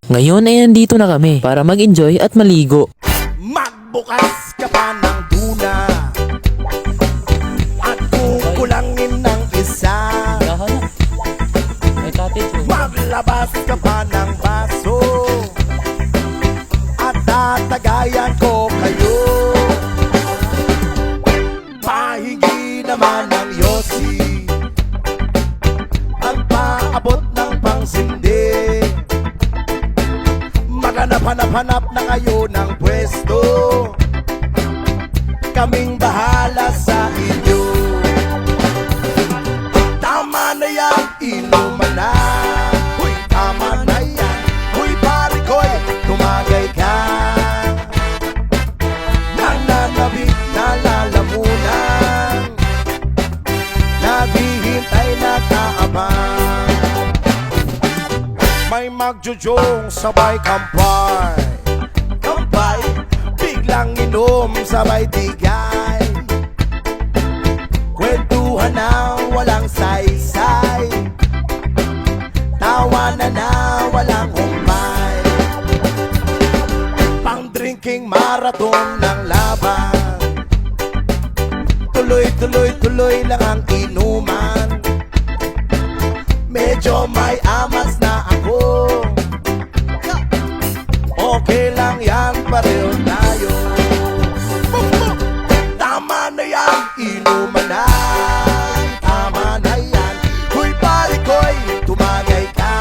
Ngayon ay nandito na kami para mag-enjoy at maligo. Magbukas ka pa ng tuna at kukulangin ng isa. Maglabas ka pa ng baso at tatagayan ko kayo. Pahingi naman ng yosi ang paabot ng pangsindi. Maghanap-hanap na kayo ng pwesto, kaming bahala sa inyo. Tama na yan, inuman na. Huy, tama na yan. Huy, pare ko'y tumagay ka. Nananabik na lalamunan, naghihintay na kaabang. May magjujong sabay kampay, kampay, biglang inom sabay tigay. Kwentuhan na walang saysay, tawanan na walang humpay. Pang-drinking marathon ng laban, tuloy-tuloy-tuloy lang ang inuman. Medyo may amas na ako, okay lang yan, pareho tayo. Tama na yan, inuman na. Tama na yan, huy pare ko'y tumagay ka.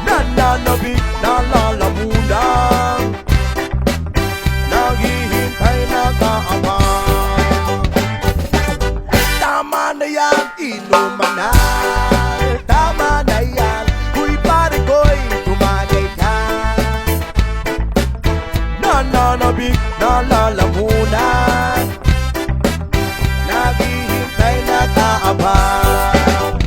Nananabik na lalamunan, naghihintay na kaabang. Tama na yan, inuman na. Tama na yan, huy pare ko'y tumagay ka. Nananabik na lalamunan, naghihintay na kaabang.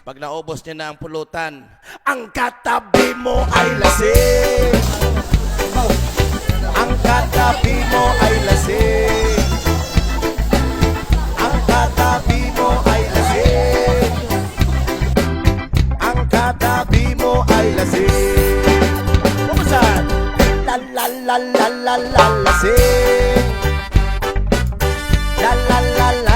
Pag naubos niya na ang pulutan, ang katabi mo ay lasing. Ang katabi mo ay lasing. Ang katabi mo ay lasing. Ang katabi mo ay lasing. Kumusta? La la la la la la lasing. La la la la